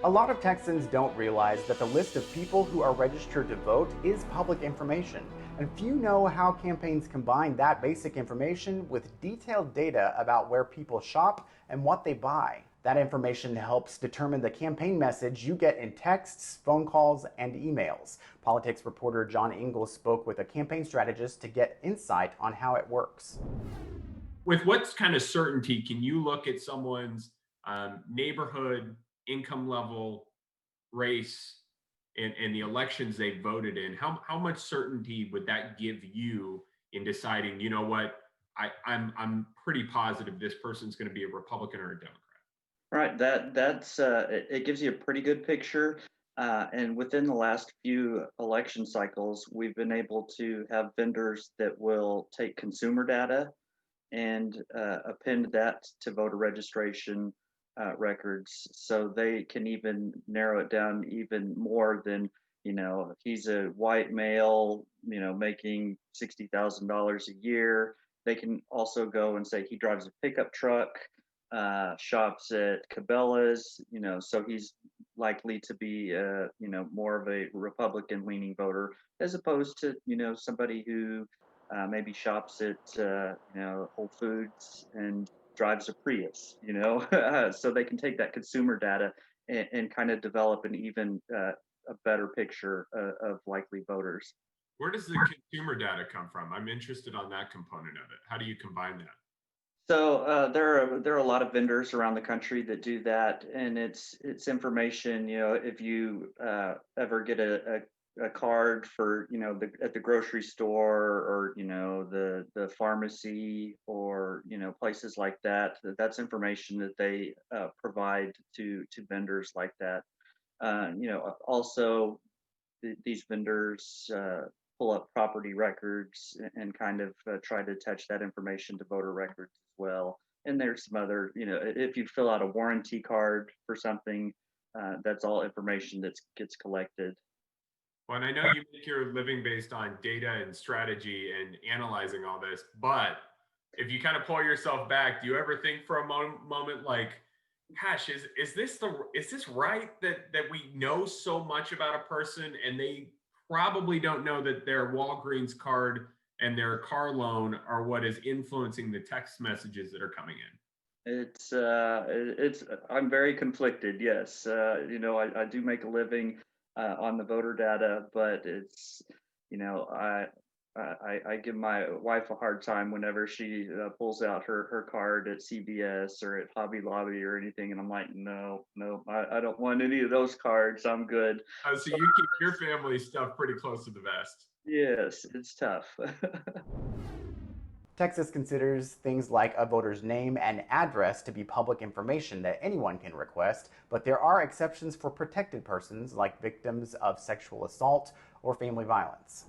A lot of Texans don't realize that the list of people who are registered to vote is public information, and few know how campaigns combine that basic information with detailed data about where people shop and what they buy. That information helps determine the campaign message you get in texts, phone calls, and emails. Politics reporter John Ingalls spoke with a campaign strategist to get insight on how it works. With what kind of certainty can you look at someone's neighborhood, income level, race, and the elections they voted in? How much certainty would that give you in deciding, you know what, I'm pretty positive this person's going to be a Republican or a Democrat? Right. It gives you a pretty good picture. And within the last few election cycles, we've been able to have vendors that will take consumer data and append that to voter registration records, so they can even narrow it down even more than, if he's a white male, making $60,000 a year. They can also go and say he drives a pickup truck, shops at Cabela's, so he's likely to be, more of a Republican leaning voter as opposed to, somebody who maybe shops at, Whole Foods and drives a Prius, so they can take that consumer data and kind of develop an even a better picture of likely voters. Where does the consumer data come from? I'm interested on that component of it. How do you combine that? So there are a lot of vendors around the country that do that, and it's information. If you ever get a card for at the grocery store, or the pharmacy, or places like that, that's information that they provide to vendors like that. Also these vendors pull up property records and kind of try to attach that information to voter records as well. And there's some other, if you fill out a warranty card for something, that's all information that gets collected. Well, and I know you make your living based on data and strategy and analyzing all this, but if you kind of pull yourself back, do you ever think for a moment like, gosh, is this right that we know so much about a person and they probably don't know that their Walgreens card and their car loan are what is influencing the text messages that are coming in? It's I'm very conflicted. Yes, I do make a living on the voter data, but it's I give my wife a hard time whenever she pulls out her card at CVS or at Hobby Lobby or anything, and I'm like, no, I don't want any of those cards. I'm good. So you keep your family stuff pretty close to the vest. Yes, it's tough. Texas considers things like a voter's name and address to be public information that anyone can request, but there are exceptions for protected persons like victims of sexual assault or family violence.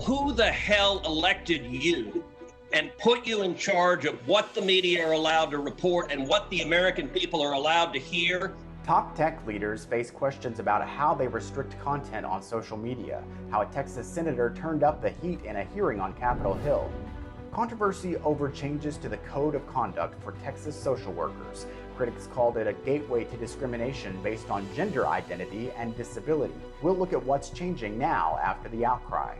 Who the hell elected you and put you in charge of what the media are allowed to report and what the American people are allowed to hear? Top tech leaders face questions about how they restrict content on social media, how a Texas senator turned up the heat in a hearing on Capitol Hill. Controversy over changes to the code of conduct for Texas social workers. Critics called it a gateway to discrimination based on gender identity and disability. We'll look at what's changing now after the outcry.